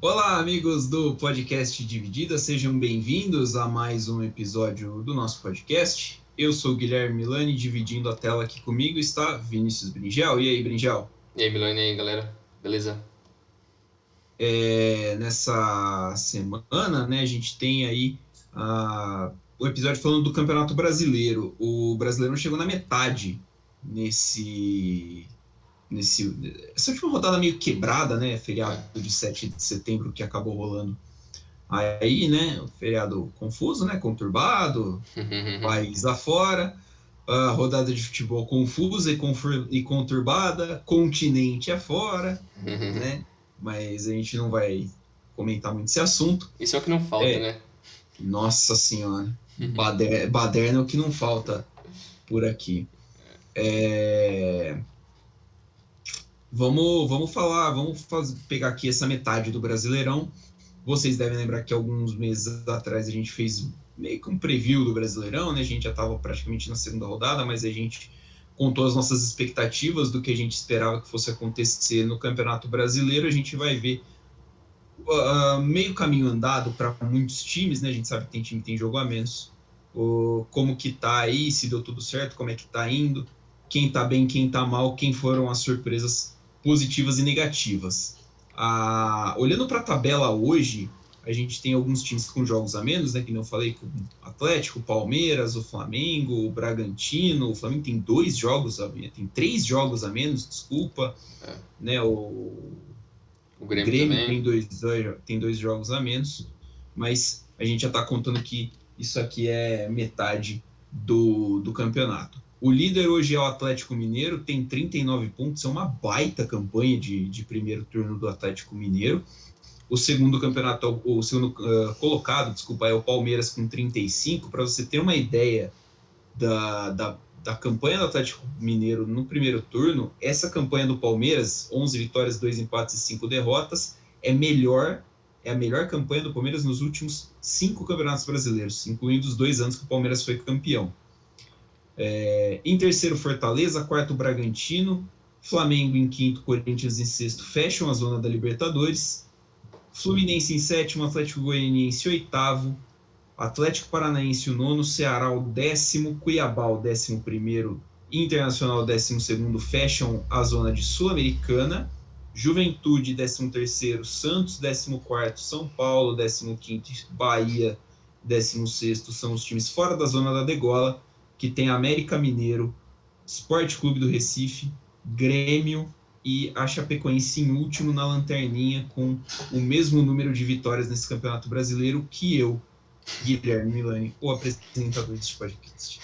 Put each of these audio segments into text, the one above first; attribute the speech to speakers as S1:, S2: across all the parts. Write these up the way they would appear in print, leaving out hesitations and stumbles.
S1: Olá, amigos do podcast Dividida, sejam bem-vindos a mais um episódio do nosso podcast. Eu sou o Guilherme Milani, dividindo a tela aqui comigo está Vinícius Bringel. E aí, Bringel?
S2: E aí, Milene, e aí, galera? Beleza?
S1: Nessa semana, né, a gente tem aí o episódio falando do Campeonato Brasileiro. O Brasileirão chegou na metade essa última rodada meio quebrada, né?
S2: É.
S1: Feriado de 7 de setembro que acabou rolando. Aí, né, o feriado confuso, né, conturbado, país afora, a rodada de futebol confusa e conturbada, continente afora, né, mas a gente não vai comentar muito esse assunto.
S2: Isso é o que não falta,
S1: É,
S2: né?
S1: nossa senhora, baderna é o que não falta por aqui. É, vamos pegar aqui essa metade do Brasileirão. Vocês devem lembrar que alguns meses atrás a gente fez meio que um preview do Brasileirão, né? A gente já estava praticamente na segunda rodada, mas a gente contou as nossas expectativas do que a gente esperava que fosse acontecer no Campeonato Brasileiro. A gente vai ver meio caminho andado para muitos times, né? A gente sabe que tem time que tem jogo a menos. Como que tá aí, se deu tudo certo, como é que tá indo, quem tá bem, quem tá mal, quem foram as surpresas positivas e negativas. Olhando para a tabela hoje, a gente tem alguns times com jogos a menos, né? Que não falei, com o Atlético, o Palmeiras, o Flamengo, o Bragantino. O Flamengo tem 2 jogos a menos, tem 3 jogos a menos, desculpa,
S2: É.
S1: né?
S2: O
S1: O
S2: Grêmio
S1: Grêmio
S2: também.
S1: tem dois jogos a menos, mas a gente já está contando que isso aqui é metade do campeonato. O líder hoje é o Atlético Mineiro, tem 39 pontos, é uma baita campanha de primeiro turno do Atlético Mineiro. O segundo campeonato, o segundo colocado, desculpa, é o Palmeiras com 35. Para você ter uma ideia da campanha do Atlético Mineiro no primeiro turno, essa campanha do Palmeiras, 11 vitórias, 2 empates e 5 derrotas, é a melhor campanha do Palmeiras nos últimos 5 campeonatos brasileiros, incluindo os 2 anos que o Palmeiras foi campeão. Em terceiro, Fortaleza, quarto, Bragantino, Flamengo em quinto, Corinthians em sexto, fecham a zona da Libertadores, Fluminense em sétimo, Atlético Goianiense oitavo, Atlético Paranaense o nono, Ceará o 10º, Cuiabá o 11º, Internacional o 12º fecham a zona de Sul-Americana, Juventude 13º, Santos 14º, São Paulo 15º, Bahia 16º são os times fora da zona da degola, que tem América Mineiro, Sport Clube do Recife, Grêmio e a Chapecoense em último na lanterninha com o mesmo número de vitórias nesse Campeonato Brasileiro que eu, Guilherme Milani, o apresentador deste podcast.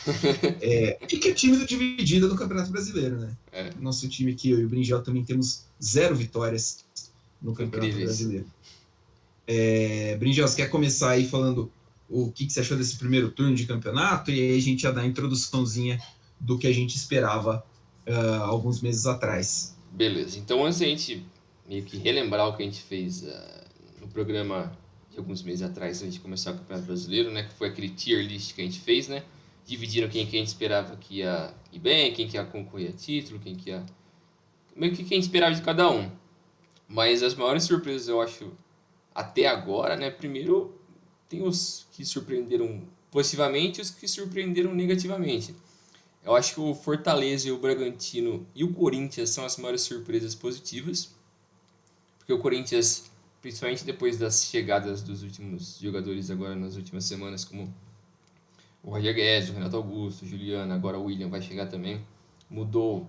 S1: E que é o time do Dividida no Campeonato Brasileiro, né?
S2: É.
S1: Nosso time aqui, eu e o Bringel, também temos 0 vitórias no Campeonato
S2: Incríveis.
S1: Brasileiro. Bringel, você quer começar aí falando o que você achou desse primeiro turno de campeonato? E aí a gente já dá a introduçãozinha do que a gente esperava alguns meses atrás.
S2: Beleza. Então, antes da gente meio que relembrar o que a gente fez no programa de alguns meses atrás, antes de começar o Campeonato Brasileiro, né? Que foi aquele tier list que a gente fez, né? Dividiram quem que a gente esperava que ia ir bem, quem que ia concorrer a título, quem que ia... Meio que quem esperava de cada um. Mas as maiores surpresas, eu acho, até agora, né? Primeiro, tem os que surpreenderam positivamente e os que surpreenderam negativamente. Eu acho que o Fortaleza, o Bragantino e o Corinthians são as maiores surpresas positivas, porque o Corinthians, principalmente depois das chegadas dos últimos jogadores agora nas últimas semanas, como o Roger Guedes, o Renato Augusto, o Juliano, agora o William vai chegar também, mudou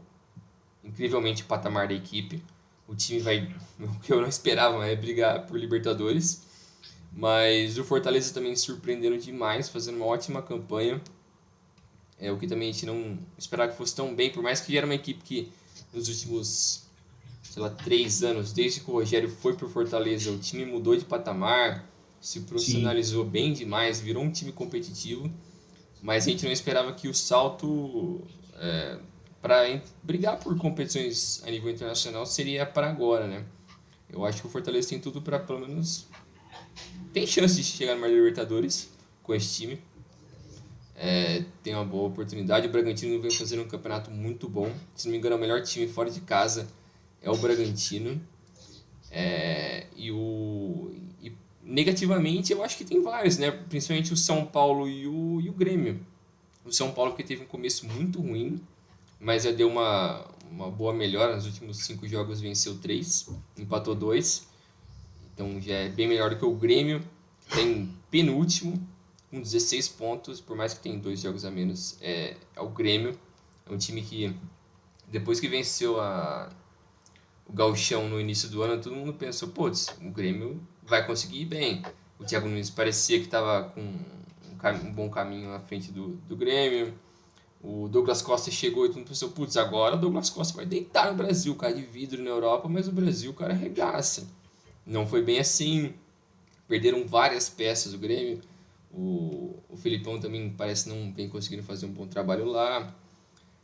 S2: incrivelmente o patamar da equipe. O time vai, o que eu não esperava, é brigar por Libertadores. Mas o Fortaleza também surpreenderam demais, fazendo uma ótima campanha. É o que também a gente não esperava que fosse tão bem, por mais que era uma equipe que nos últimos, sei lá, 3 anos, desde que o Rogério foi pro Fortaleza, o time mudou de patamar, se
S1: Sim,
S2: profissionalizou bem demais, virou um time competitivo, mas a gente não esperava que o salto para brigar por competições a nível internacional seria para agora, né? Eu acho que o Fortaleza tem tudo para pelo menos tem chance de chegar no Libertadores com esse time. Tem uma boa oportunidade. O Bragantino vem fazendo um campeonato muito bom. Se não me engano, é o melhor time fora de casa é o Bragantino. negativamente, eu acho que tem vários, né? Principalmente o São Paulo e o Grêmio. O São Paulo que teve um começo muito ruim, mas já deu uma boa melhora. Nos últimos 5 jogos venceu 3, empatou 2. Então já é bem melhor do que o Grêmio, que tem penúltimo, com 16 pontos, por mais que tenha 2 jogos a menos. É o Grêmio, é um time que, depois que venceu o Gauchão no início do ano, todo mundo pensou, putz, o Grêmio vai conseguir ir bem. O Thiago Nunes parecia que estava com um bom caminho à frente do Grêmio. O Douglas Costa chegou e todo mundo pensou, putz, agora o Douglas Costa vai deitar no Brasil, cara de vidro na Europa, mas o Brasil, o cara arregaça. Não foi bem assim, perderam várias peças o Grêmio. O Felipão também parece não vem conseguindo fazer um bom trabalho lá.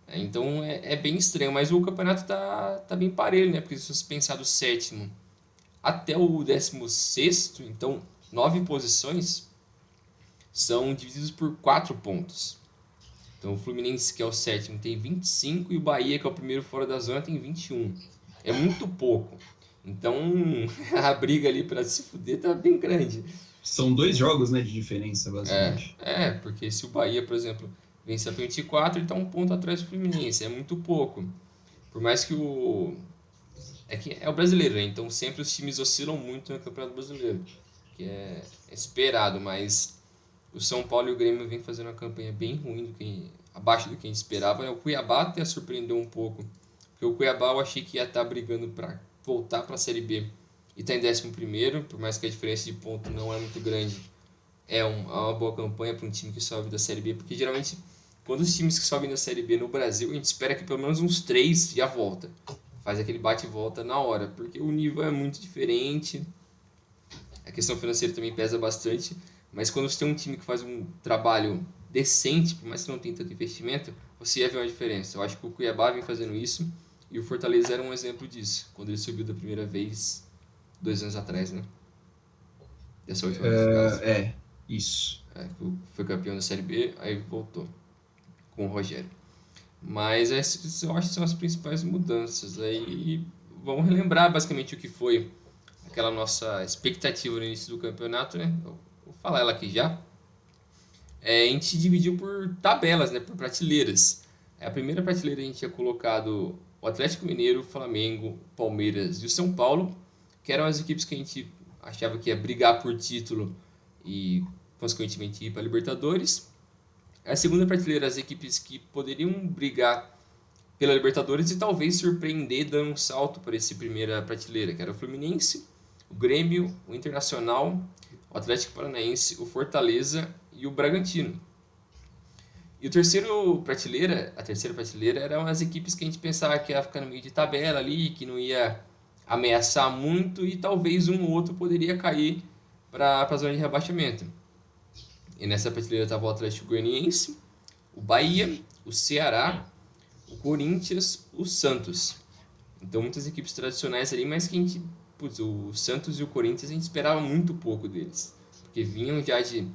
S2: Então é bem estranho, mas o campeonato tá bem parelho, né? Porque se você pensar do 7º até o 16º, então 9 posições são divididos por 4 pontos. Então o Fluminense, que é o 7º, tem 25 e o Bahia, que é o primeiro fora da zona, tem 21. É muito pouco. Então a briga ali para se fuder tá bem grande.
S1: São 2 jogos, né, de diferença, basicamente.
S2: Porque se o Bahia, por exemplo, vence a 24, ele tá 1 ponto atrás do Fluminense. É muito pouco. Por mais que É que é o brasileiro, né? Então sempre os times oscilam muito no Campeonato Brasileiro. Que é esperado, mas o São Paulo e o Grêmio vêm fazendo uma campanha bem ruim, abaixo do que a gente esperava. O Cuiabá até surpreendeu um pouco. Porque o Cuiabá eu achei que ia estar brigando para voltar para a Série B. E está em 11º, por mais que a diferença de ponto não é muito grande. É uma boa campanha para um time que sobe da Série B, porque geralmente quando os times que sobem da Série B no Brasil, a gente espera que pelo menos uns 3 já volta. Faz aquele bate e volta na hora, porque o nível é muito diferente. A questão financeira também pesa bastante, mas quando você tem um time que faz um trabalho decente, por mais que não tenha tanto investimento, você ia ver uma diferença. Eu acho que o Cuiabá vem fazendo isso e o Fortaleza era um exemplo disso, quando ele subiu da primeira vez 2 anos atrás, né? Dessa última vez.
S1: Isso.
S2: Foi campeão da Série B, aí voltou com o Rogério. Mas essas eu acho que são as principais mudanças. Aí vamos relembrar basicamente o que foi aquela nossa expectativa no início do campeonato, né? Vou falar ela aqui já. A gente dividiu por tabelas, né? Por prateleiras. A primeira prateleira a gente tinha colocado o Atlético Mineiro, o Flamengo, o Palmeiras e o São Paulo, que eram as equipes que a gente achava que ia brigar por título e, consequentemente, ir para a Libertadores. A segunda prateleira, as equipes que poderiam brigar pela Libertadores e talvez surpreender dando um salto para essa primeira prateleira, que era o Fluminense, o Grêmio, o Internacional, o Atlético Paranaense, o Fortaleza e o Bragantino. E a terceira prateleira eram as equipes que a gente pensava que ia ficar no meio de tabela ali, que não ia ameaçar muito e talvez um ou outro poderia cair para a zona de rebaixamento. E nessa prateleira estava o Atlético Goianiense, o Bahia, o Ceará, o Corinthians, o Santos. Então muitas equipes tradicionais ali, mas que a gente, o Santos e o Corinthians a gente esperava muito pouco deles. Porque vinham já de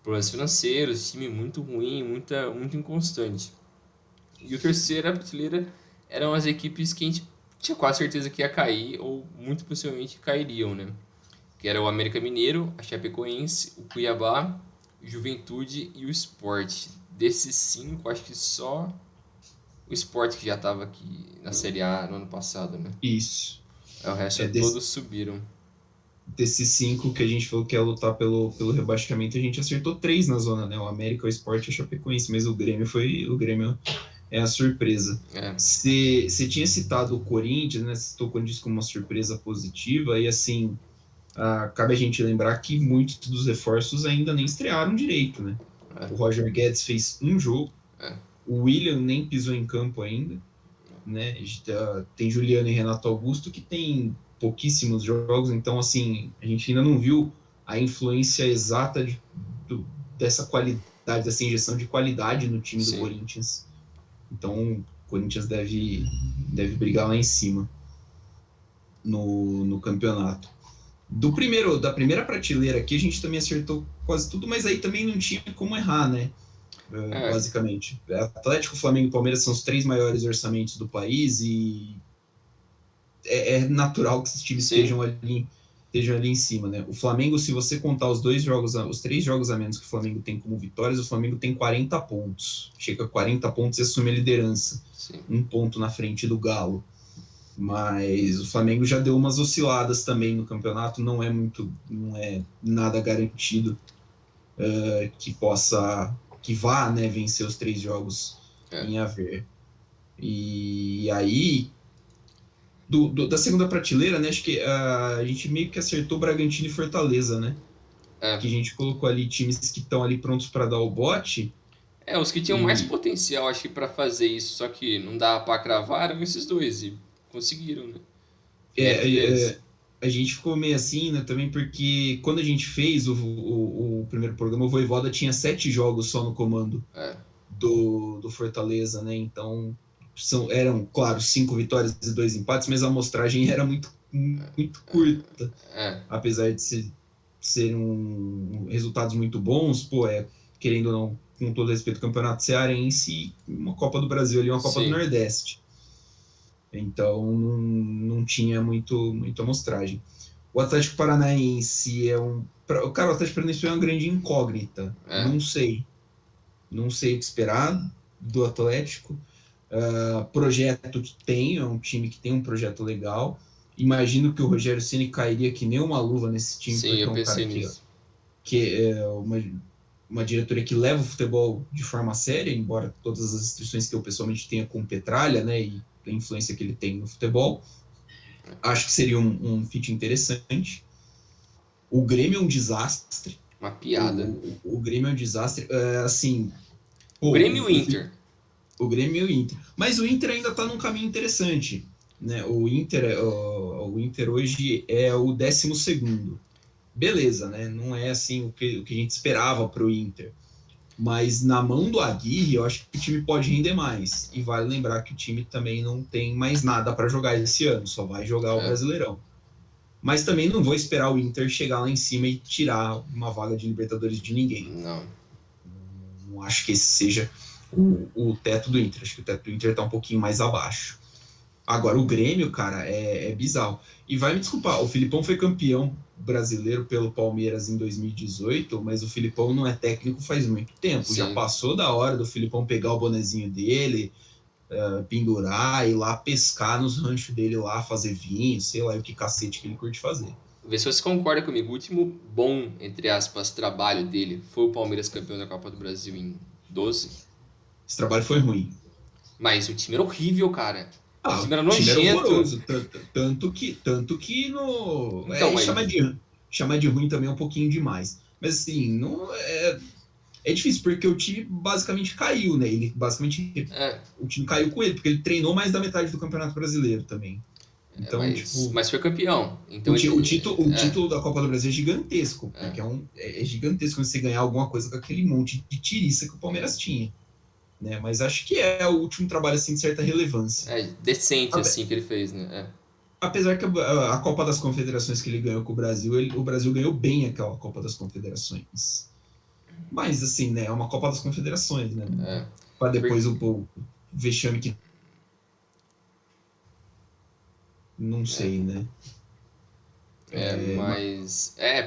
S2: problemas financeiros, time muito ruim, muito inconstante. E a terceira prateleira eram as equipes que a gente tinha quase certeza que ia cair, ou muito possivelmente cairiam, né? Que era o América Mineiro, a Chapecoense, o Cuiabá, o Juventude e o Sport. Desses 5, acho que só o Sport que já estava aqui na Série A no ano passado, né?
S1: Isso.
S2: O resto todos subiram.
S1: Desses 5 que a gente falou que ia lutar pelo rebaixamento, a gente acertou 3 na zona, né? O América, o Sport e a Chapecoense, mas o Grêmio é a surpresa. Você tinha citado o Corinthians, né? Você citou o Corinthians como uma surpresa positiva, e assim, cabe a gente lembrar que muitos dos reforços ainda nem estrearam direito, né? O Roger Guedes fez um jogo, o William nem pisou em campo ainda, né? Tem Juliano e Renato Augusto que tem pouquíssimos jogos, então assim, a gente ainda não viu a influência exata dessa qualidade, dessa injeção de qualidade no time do Corinthians. Então o Corinthians deve brigar lá em cima no campeonato. Da primeira prateleira aqui a gente também acertou quase tudo, mas aí também não tinha como errar, né? Basicamente. Atlético, Flamengo e Palmeiras são os 3 maiores orçamentos do país e é natural que esses times estejam estejam ali em cima, né? O Flamengo, se você contar os 3 jogos a menos que o Flamengo tem como vitórias, o Flamengo tem 40 pontos. Chega a 40 pontos e assume a liderança.
S2: Sim.
S1: Um ponto na frente do Galo. Mas o Flamengo já deu umas osciladas também no campeonato, não é nada garantido que vá, né, vencer os 3 jogos em haver. E aí, da segunda prateleira, né, acho que a gente meio que acertou Bragantino e Fortaleza, né? Que a gente colocou ali times que estão ali prontos para dar o bote.
S2: Os que tinham mais potencial, acho que, para fazer isso, só que não dá para cravar, eram esses dois, e conseguiram, né?
S1: A gente ficou meio assim, né, também porque quando a gente fez o primeiro programa, o Vojvoda tinha 7 jogos só no comando do Fortaleza, né? Então, eram, claro, 5 vitórias e 2 empates, mas a amostragem era muito curta. Apesar de serem resultados muito bons, querendo ou não, com todo respeito, Campeonato Cearense, uma Copa do Brasil ali, uma Copa do Nordeste. Então, não tinha muita amostragem. O Atlético Paranaense Cara, o Atlético Paranaense é uma grande incógnita. Não sei o que esperar do Atlético. Projeto que tem, é um time que tem um projeto legal. Imagino que o Rogério Ceni cairia que nem uma luva nesse time.
S2: Sim,
S1: porque
S2: eu
S1: é um
S2: pensei
S1: cara
S2: nisso.
S1: que é uma diretoria que leva o futebol de forma séria, embora todas as restrições que eu pessoalmente tenha com o Petralha, né, e a influência que ele tem no futebol. Acho que seria um fit interessante. O Grêmio é um desastre.
S2: Uma piada.
S1: O Grêmio é um desastre. Assim.
S2: O Grêmio e o Inter.
S1: O Grêmio e o Inter. Mas o Inter ainda está num caminho interessante. Né? O Inter hoje é o 12º. Beleza, né? Não é assim o que a gente esperava para o Inter. Mas na mão do Aguirre, eu acho que o time pode render mais. E vale lembrar que o time também não tem mais nada para jogar esse ano, só vai jogar o Brasileirão. Mas também não vou esperar o Inter chegar lá em cima e tirar uma vaga de Libertadores de ninguém. Não acho que esse seja o teto do Inter. Acho que o teto do Inter está um pouquinho mais abaixo. Agora, o Grêmio, cara, é bizarro. E vai me desculpar, o Filipão foi campeão brasileiro pelo Palmeiras em 2018, mas o Filipão não é técnico faz muito tempo.
S2: Sim.
S1: Já passou da hora do Filipão pegar o bonezinho dele, pendurar, ir lá pescar nos ranchos dele lá, fazer vinho, sei lá o que cacete que ele curte fazer.
S2: Vê se você concorda comigo. O último bom, entre aspas, trabalho dele foi o Palmeiras campeão da Copa do Brasil em 12.
S1: Esse trabalho foi ruim.
S2: Mas o time era horrível, cara.
S1: O time era horroroso. Tanto que no... Então, chamar de ruim também é um pouquinho demais. Mas assim, não é difícil, porque o time basicamente caiu, né? O time caiu com ele, porque ele treinou mais da metade do Campeonato Brasileiro também. Então,
S2: mas foi campeão. Então,
S1: o título da Copa do Brasil é gigantesco. Porque é gigantesco você ganhar alguma coisa com aquele monte de tiriça que o Palmeiras tinha. Né? Mas acho que é o último trabalho assim, de certa relevância.
S2: Decente assim que ele fez, né?
S1: Apesar que a Copa das Confederações que ele ganhou com o Brasil, o Brasil ganhou bem aquela Copa das Confederações. Mas, assim, né? É uma Copa das Confederações, né? Para depois o vexame que... Não sei, né?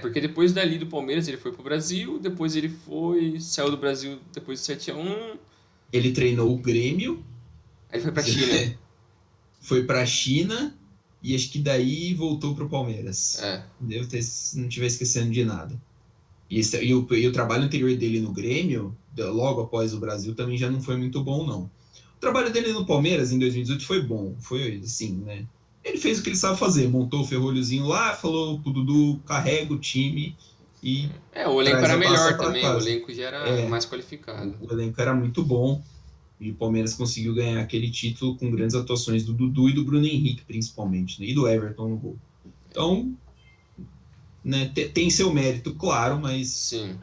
S2: Porque depois dali do Palmeiras ele foi pro Brasil, depois ele saiu do Brasil depois do 7-1.
S1: Ele treinou o Grêmio.
S2: Aí ele foi pra China.
S1: Foi pra China e acho que daí voltou pro Palmeiras. Se não estiver esquecendo de nada. E o trabalho anterior dele no Grêmio, logo após o Brasil, também já não foi muito bom, não. O trabalho dele no Palmeiras, em 2018, foi bom. Foi assim, né? Ele fez o que ele sabe fazer. Montou o ferrolhozinho lá, falou pro Dudu, carrega o time e...
S2: o elenco era melhor também. O elenco já era mais qualificado.
S1: O elenco era muito bom. E o Palmeiras conseguiu ganhar aquele título com grandes atuações do Dudu e do Bruno Henrique, principalmente, né? E do Everton no gol. Então, né, tem seu mérito, claro, mas
S2: sim.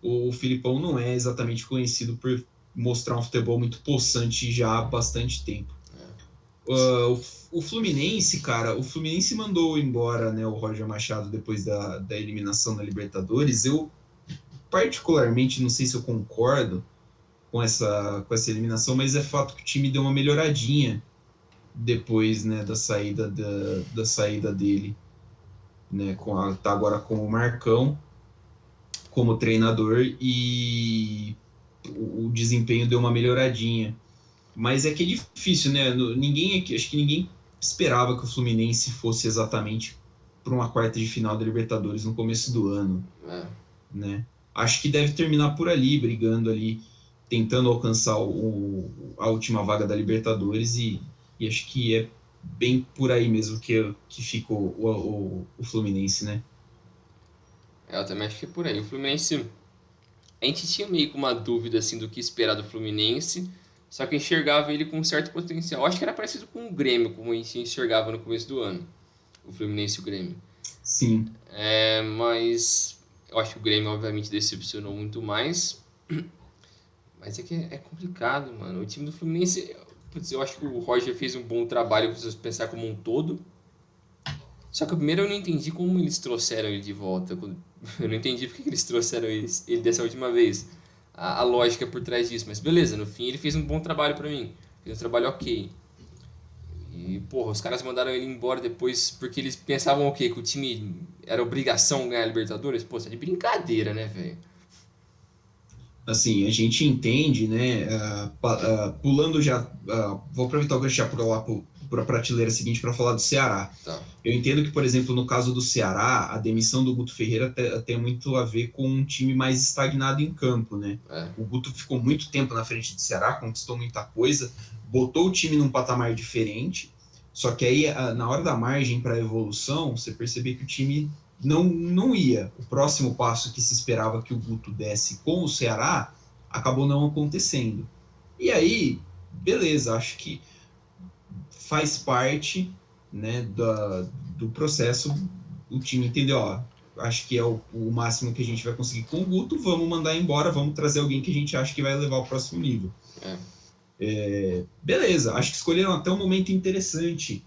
S1: O Filipão não é exatamente conhecido por mostrar um futebol muito possante já há bastante tempo. O Fluminense, cara, o Fluminense mandou embora, né, o Roger Machado depois da eliminação da Libertadores. Eu, particularmente, não sei se eu concordo com essa eliminação, mas é fato que o time deu uma melhoradinha depois, né, da saída dele. né? Tá agora com o Marcão como treinador e o desempenho deu uma melhoradinha. Mas é que é difícil, né? Ninguém aqui, acho que ninguém esperava que o Fluminense fosse exatamente para uma quarta de final da Libertadores no começo do ano,
S2: É.
S1: né? Acho que deve terminar por ali, brigando ali, tentando alcançar a última vaga da Libertadores e acho que é bem por aí mesmo que fica o Fluminense, né?
S2: Eu também acho que é por aí. O Fluminense, a gente tinha meio que uma dúvida assim do que esperar do Fluminense, só que enxergava ele com um certo potencial. Acho que era parecido com o Grêmio, como a gente enxergava no começo do ano, o Fluminense e o Grêmio.
S1: Sim.
S2: Mas eu acho que o Grêmio obviamente decepcionou muito mais. Mas é que é complicado, mano. O time do Fluminense, putz, eu acho que o Roger fez um bom trabalho, se você pensar como um todo. Só que primeiro eu não entendi como eles trouxeram ele de volta. Eu não entendi porque que eles trouxeram ele dessa última vez. A lógica por trás disso. Mas beleza, no fim ele fez um bom trabalho pra mim. Fez um trabalho ok. E, porra, os caras mandaram ele embora depois porque eles pensavam o quê? Que o time era obrigação ganhar a Libertadores? Pô, isso é de brincadeira, né, velho?
S1: Assim, a gente entende, né? Pulando já, vou aproveitar o gancho já para lá para a prateleira seguinte para falar do Ceará.
S2: Tá.
S1: Eu entendo que, por exemplo, no caso do Ceará, a demissão do Guto Ferreira tem muito a ver com um time mais estagnado em campo, né?
S2: É.
S1: O Guto ficou muito tempo na frente do Ceará, conquistou muita coisa, botou o time num patamar diferente, só que aí, na hora da margem para a evolução, você percebeu que o time não ia. O próximo passo que se esperava que o Guto desse com o Ceará acabou não acontecendo. E aí, beleza, acho que faz parte, né, do processo. O time entendeu, ó, acho que é o máximo que a gente vai conseguir com o Guto, vamos mandar embora, vamos trazer alguém que a gente acha que vai levar ao próximo nível. Beleza, acho que escolheram até um momento interessante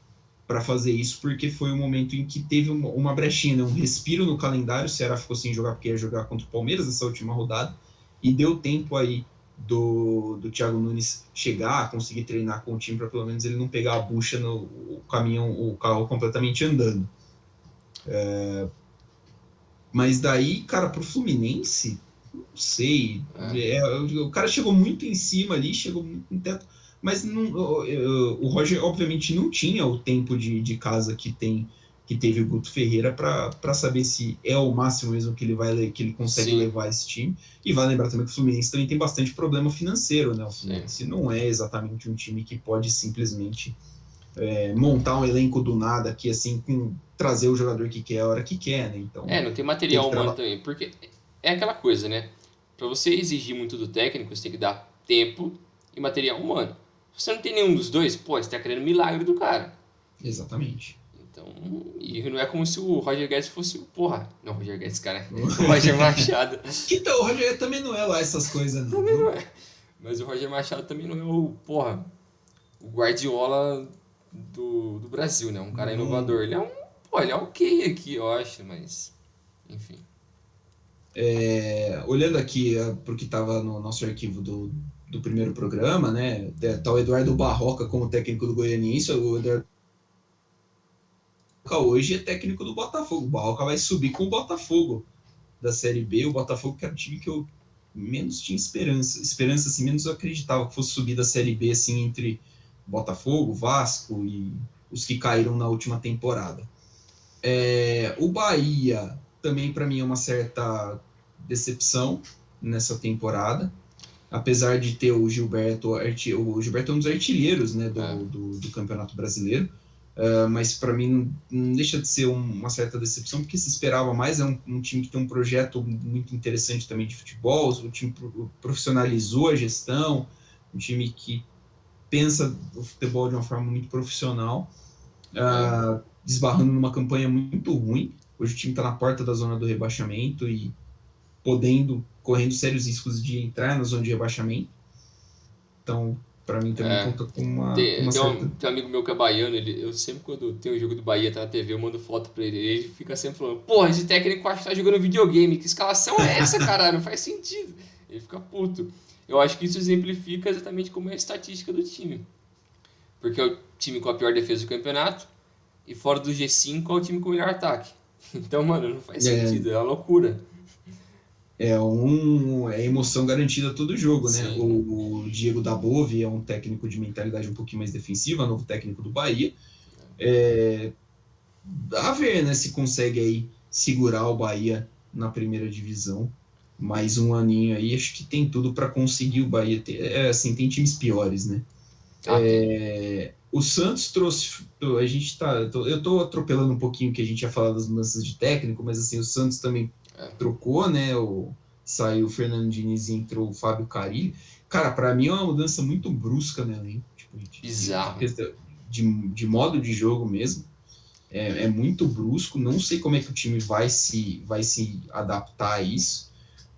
S1: para fazer isso, porque foi um momento em que teve uma brechinha, um respiro no calendário. O Ceará ficou sem jogar porque ia jogar contra o Palmeiras nessa última rodada, e deu tempo aí do Thiago Nunes chegar, conseguir treinar com o time para pelo menos ele não pegar a bucha no caminhão, o carro completamente andando. Mas daí, cara, pro Fluminense, não sei. O cara chegou muito em cima ali, chegou muito no teto. Mas o Roger, obviamente, não tinha o tempo de casa que teve o Guto Ferreira para saber se é o máximo mesmo que ele consegue
S2: Sim.
S1: levar esse time. E vai lembrar também que o Fluminense também tem bastante problema financeiro, né? O Fluminense
S2: Sim.
S1: não é exatamente um time que pode simplesmente montar um elenco do nada aqui, assim, trazer o jogador que quer a hora que quer, né? Então,
S2: Não tem
S1: tem
S2: material
S1: que
S2: humano
S1: trabalhar.
S2: também. Porque é aquela coisa, né? Pra você exigir muito do técnico, você tem que dar tempo e material humano. Se você não tem nenhum dos dois, pô, você tá querendo milagre do cara.
S1: Exatamente.
S2: Então, e não é como se o Roger Guedes fosse o. Porra, não, o Roger Guedes, cara. O Roger Machado.
S1: Então, o Roger também não é lá essas coisas, não.
S2: Também não é. Mas o Roger Machado também não é o. Porra, o Guardiola do Brasil, né? Um cara inovador. Ele é um. Pô, ele é ok aqui, eu acho, mas. Enfim.
S1: Olhando aqui para o que estava no nosso arquivo do primeiro programa, né? Tá o Eduardo Barroca como técnico do Goianiense. O Eduardo Barroca hoje é técnico do Botafogo. O Barroca vai subir com o Botafogo da Série B. O Botafogo que era o time que eu menos tinha esperança assim, menos eu acreditava que fosse subir da Série B assim, entre Botafogo, Vasco e os que caíram na última temporada. O Bahia também para mim é uma certa decepção nessa temporada, apesar de ter o Gilberto. O Gilberto é um dos artilheiros, né, do Campeonato Brasileiro, mas para mim não deixa de ser uma certa decepção, porque se esperava mais. É um time que tem um projeto muito interessante também de futebol, o time profissionalizou a gestão, um time que pensa o futebol de uma forma muito profissional, desbarrando numa campanha muito ruim. Hoje o time está na porta da zona do rebaixamento e correndo sérios riscos de entrar na zona de rebaixamento. Então, para mim também conta com uma certa...
S2: Tem um amigo meu que é baiano, eu sempre quando tem o jogo do Bahia, tá na TV, eu mando foto pra ele fica sempre falando, porra, esse técnico acho que tá jogando videogame, que escalação é essa, caralho? Não faz sentido. Ele fica puto. Eu acho que isso exemplifica exatamente como é a estatística do time. Porque é o time com a pior defesa do campeonato, e fora do G5 é o time com o melhor ataque. Então, mano, não faz
S1: É,
S2: sentido, é uma loucura.
S1: é emoção garantida todo jogo, né?
S2: Sim,
S1: O Diego Dabove é um técnico de mentalidade um pouquinho mais defensiva, novo técnico do Bahia. É, a ver, né, se consegue aí segurar o Bahia na primeira divisão. Mais um aninho aí, acho que tem tudo para conseguir o Bahia ter. Assim, tem times piores, né?
S2: tem.
S1: O Santos trouxe. A gente tá. Eu tô atropelando um pouquinho que a gente ia falar das mudanças de técnico, mas assim, o Santos também
S2: É,
S1: trocou, né? Saiu o Fernando Diniz e entrou o Fábio Carilli. Cara, para mim é uma mudança muito brusca, né, Além? Tipo,
S2: bizarro.
S1: de modo de jogo mesmo. É muito brusco. Não sei como é que o time vai se adaptar a isso.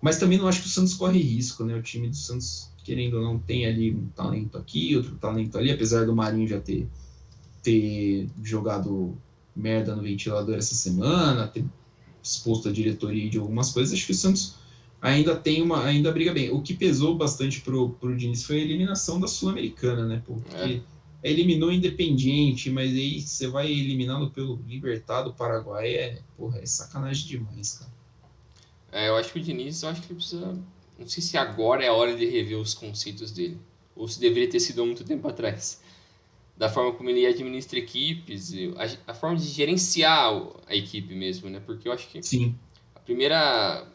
S1: Mas também não acho que o Santos corre risco, né? O time do Santos, querendo ou não, tem ali um talento aqui, outro talento ali, apesar do Marinho já ter jogado merda no ventilador essa semana, ter exposto a diretoria de algumas coisas, acho que o Santos ainda briga bem. O que pesou bastante pro Diniz foi a eliminação da Sul-Americana, né?
S2: É.
S1: Porque eliminou o Independiente, mas aí você vai eliminando pelo Libertad do Paraguai, porra, é sacanagem demais, cara.
S2: Eu acho que o Diniz, eu acho que ele precisa. Não sei se agora é a hora de rever os conceitos dele. Ou se deveria ter sido há muito tempo atrás. Da forma como ele administra equipes, a forma de gerenciar a equipe mesmo, né? Porque eu acho que
S1: Sim,
S2: a primeira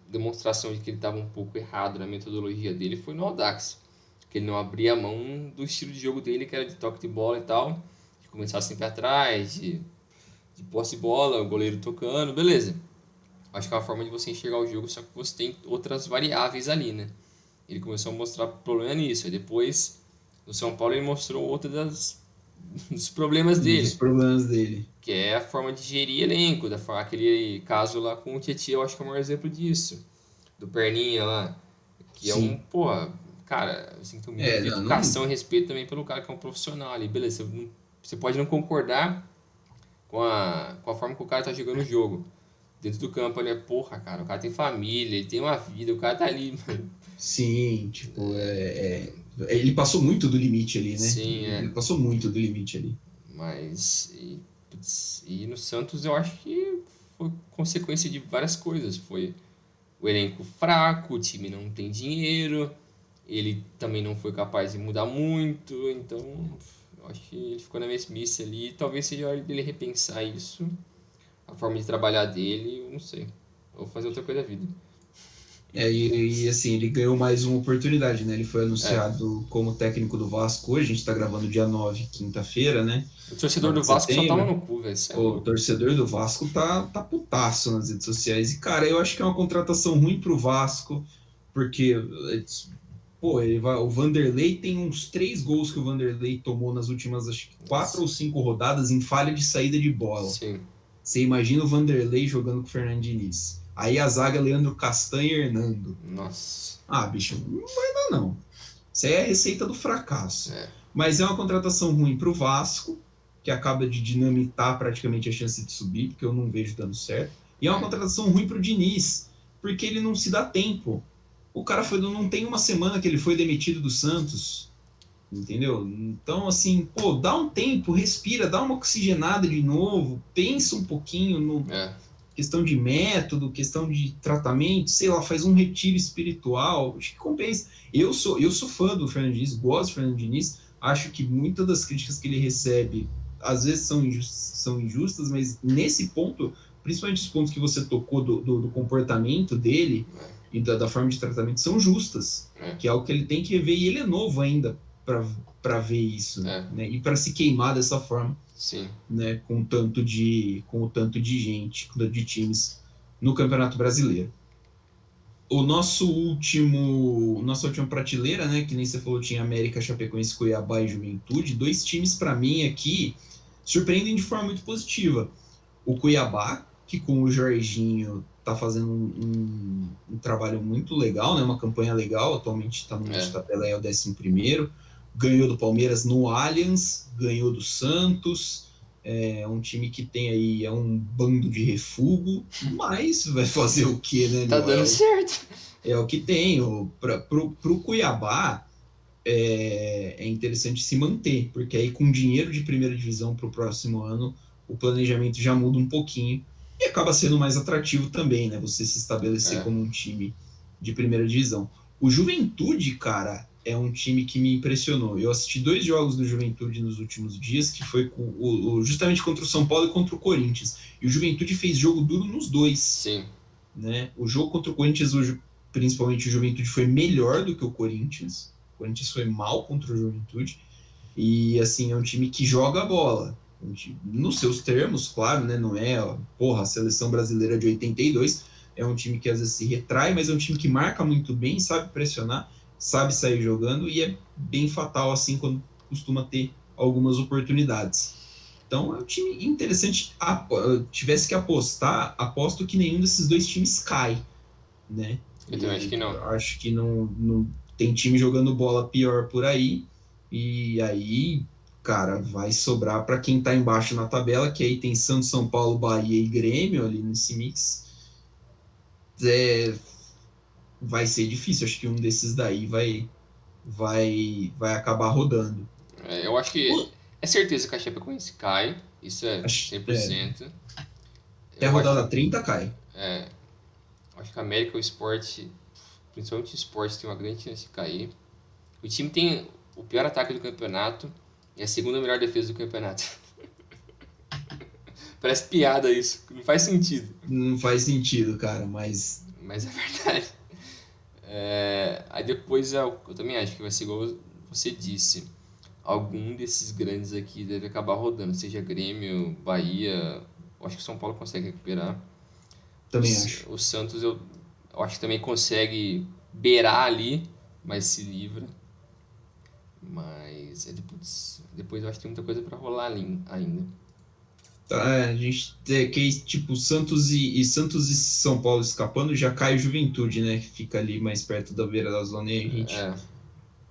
S2: demonstração de que ele estava um pouco errado na metodologia dele foi no Audax. Que ele não abria mão do estilo de jogo dele, que era de toque de bola e tal. De começar sempre atrás, de posse de bola, o goleiro tocando, beleza. Acho que é uma forma de você enxergar o jogo, só que você tem outras variáveis ali, né? Ele começou a mostrar problema nisso. Aí depois, no São Paulo, ele mostrou outra dos problemas
S1: dos
S2: dele,
S1: problemas dele.
S2: que é a forma de gerir elenco. Aquele caso lá com o Tietchan, eu acho que é o maior exemplo disso. Do Perninha lá, que é um,
S1: Sim.
S2: porra, cara, assim, tem um mínimo de
S1: Não,
S2: educação e respeito também pelo cara que é um profissional ali. Beleza, você pode não concordar com a forma que o cara tá jogando o jogo. Dentro do campo ali, porra, cara, o cara tem família, ele tem uma vida, o cara tá ali, mano.
S1: sim, tipo, ele passou muito do limite ali, né?
S2: Sim,
S1: Ele passou muito do limite ali.
S2: Mas. Putz, e no Santos eu acho que foi consequência de várias coisas. Foi o elenco fraco, o time não tem dinheiro, ele também não foi capaz de mudar muito, então eu acho que ele ficou na mesmice ali. Talvez seja a hora dele repensar isso, a forma de trabalhar dele, eu não sei. Ou fazer outra coisa da vida.
S1: Assim, ele ganhou mais uma oportunidade, né? Ele foi
S2: É.
S1: anunciado como técnico do Vasco hoje, a gente tá gravando dia 9, quinta-feira, né?
S2: O torcedor
S1: 9
S2: do
S1: de
S2: Vasco só toma
S1: setembro.
S2: no cu, velho. Isso é
S1: O
S2: louco.
S1: torcedor do Vasco tá putaço nas redes sociais. E, cara, eu acho que é uma contratação ruim pro Vasco, porque, pô, o Vanderlei tem uns 3 gols que o Vanderlei tomou nas últimas, acho que 4 ou 5 rodadas em falha de saída de bola.
S2: Sim.
S1: Você imagina o Vanderlei jogando com o Fernando Diniz. Aí a zaga Leandro Castanha e Hernando.
S2: Nossa.
S1: Ah, bicho, não vai dar não. Isso aí é a receita do fracasso.
S2: É.
S1: Mas é uma contratação ruim para o Vasco, que acaba de dinamitar praticamente a chance de subir, porque eu não vejo dando certo. E é uma
S2: É.
S1: contratação ruim para o Diniz, porque ele não se dá tempo. O cara não tem uma semana que ele foi demitido do Santos, entendeu? Então, assim, pô, dá um tempo, respira, dá uma oxigenada de novo, pensa um pouquinho no
S2: É.
S1: questão de método, questão de tratamento, sei lá, faz um retiro espiritual, acho que compensa. Eu sou fã do Fernando Diniz, gosto do Fernando Diniz, acho que muitas das críticas que ele recebe às vezes são injustas, mas nesse ponto, principalmente os pontos que você tocou do comportamento dele e da forma de tratamento, são justas,
S2: É.
S1: que é algo que ele tem que rever, e ele é novo ainda para ver isso,
S2: É.
S1: né? E para se queimar dessa forma,
S2: Sim.
S1: né, com o tanto de gente, de times no Campeonato Brasileiro. Nossa última prateleira, né, que nem você falou, tinha América, Chapecoense, Cuiabá e Juventude, 2 times para mim aqui surpreendem de forma muito positiva. O Cuiabá, que com o Jorginho tá fazendo um trabalho muito legal, né, uma campanha legal, atualmente está no meio de
S2: É.
S1: tabela, é o 11º, ganhou do Palmeiras no Allianz, ganhou do Santos, é um time que tem aí um bando de refúgio, mas vai fazer o que, né,
S2: Tá
S1: meu?
S2: dando certo.
S1: É o que tem. Pro Cuiabá é interessante se manter, porque aí com dinheiro de primeira divisão para o próximo ano, o planejamento já muda um pouquinho, E acaba sendo mais atrativo também, né? Você se estabelecer
S2: É,
S1: como um time de primeira divisão. O Juventude, cara, é um time que me impressionou. Eu assisti 2 jogos do Juventude nos últimos dias, que foi justamente contra o São Paulo e contra o Corinthians. E o Juventude fez jogo duro nos dois,
S2: sim.
S1: né? O jogo contra o Corinthians, principalmente o Juventude, foi melhor do que o Corinthians. O Corinthians foi mal contra o Juventude. E, assim, é um time que joga a bola. Nos seus termos, claro, né? Não é, ó, porra, a seleção brasileira de 82. É um time que às vezes se retrai, mas é um time que marca muito bem, sabe pressionar, sabe sair jogando e é bem fatal, assim, quando costuma ter algumas oportunidades. Então, é um time interessante. Tivesse que apostar, aposto que nenhum desses dois times cai, né?
S2: Eu também acho
S1: E
S2: que não.
S1: acho que não tem time jogando bola pior por aí. E aí, cara, vai sobrar para quem tá embaixo na tabela, que aí tem Santos, São Paulo, Bahia e Grêmio ali nesse mix. É, vai ser difícil. Acho que um desses daí vai acabar rodando.
S2: É, eu acho que é certeza que a Chapecoense cai, isso é
S1: Acho,
S2: 100%.
S1: até a
S2: Eu acho,
S1: rodada 30 cai.
S2: é, acho que a América, o esporte, principalmente o esporte, tem uma grande chance de cair. O time tem o pior ataque do campeonato e a segunda melhor defesa do campeonato. Parece piada isso, não faz sentido,
S1: Não faz sentido, cara, mas
S2: mas é verdade. Aí depois eu também acho que vai ser igual você disse. Algum desses grandes aqui deve acabar rodando, seja Grêmio, Bahia. Eu acho que o São Paulo consegue recuperar.
S1: também acho.
S2: O Santos eu acho que também consegue beirar ali, mas se livra. Mas depois eu acho que tem muita coisa pra rolar ali ainda.
S1: Tá, a gente que tipo Santos e São Paulo escapando, já cai o Juventude, né? Que fica ali mais perto da beira da zona e a gente.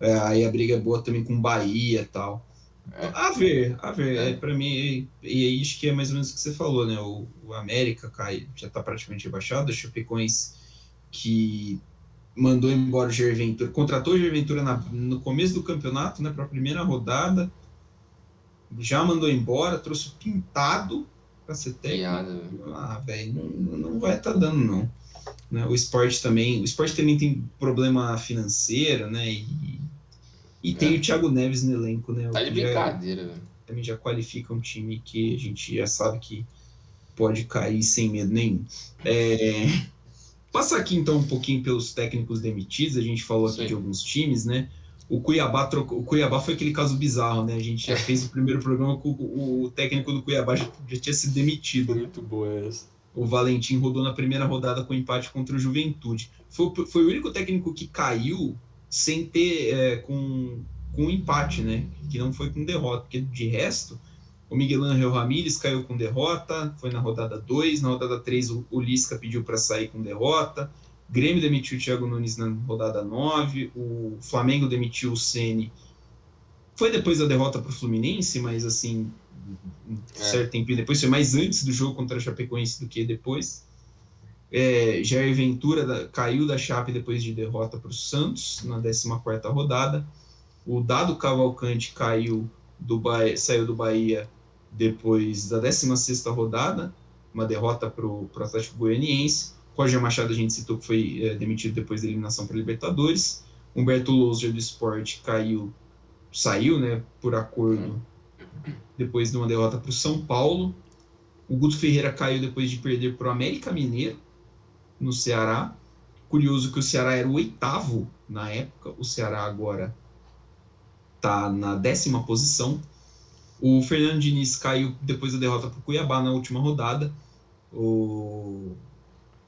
S2: É,
S1: Aí a briga é boa também com Bahia e tal. Então,
S2: é,
S1: a ver,
S2: é.
S1: para mim, e aí acho que é mais ou menos o que você falou, né? O América cai, já tá praticamente rebaixado, a Chapecoense que mandou embora o Jair Ventura, contratou o Jair Ventura no começo do campeonato, né? Para a primeira rodada, já mandou embora, trouxe o Pintado para ser técnico.
S2: Piada, velho.
S1: Ah, velho, não vai estar dando, não. Né? O esporte também tem problema financeiro, né? E tem
S2: É.
S1: o Thiago Neves no elenco, né? O
S2: Tá de
S1: que já,
S2: brincadeira, velho.
S1: também já qualifica um time que a gente já sabe que pode cair sem medo nenhum. Passar aqui então um pouquinho pelos técnicos demitidos, a gente falou
S2: Isso
S1: aqui de
S2: aí.
S1: alguns times, né? O Cuiabá foi aquele caso bizarro, né? A gente já fez o primeiro programa com o técnico do Cuiabá já tinha sido
S2: Foi
S1: demitido.
S2: muito boa essa.
S1: O Valentim rodou na primeira rodada com empate contra o Juventude. Foi o único técnico que caiu sem ter com empate, né? Que não foi com derrota, porque de resto, o Miguel Ángel Ramírez caiu com derrota, foi na rodada 2, na rodada 3 o Lisca pediu para sair com derrota, Grêmio demitiu o Thiago Nunes na rodada 9, o Flamengo demitiu o Ceni. Foi depois da derrota para o Fluminense, mas assim, um
S2: É.
S1: certo tempo depois, foi mais antes do jogo contra a Chapecoense do que depois. Jair Ventura caiu da Chape depois de derrota para o Santos na 14ª rodada. O Dado Cavalcante saiu do Bahia depois da 16ª rodada, uma derrota para o Atlético Goianiense. Roger Machado a gente citou que foi demitido depois da eliminação para Libertadores. Humberto Louser do Sport saiu, né, por acordo depois de uma derrota para o São Paulo. O Guto Ferreira caiu depois de perder para o América Mineiro no Ceará. Curioso que o Ceará era o 8º na época, o Ceará agora está na 10ª posição. O Fernando Diniz caiu depois da derrota para o Cuiabá na última rodada.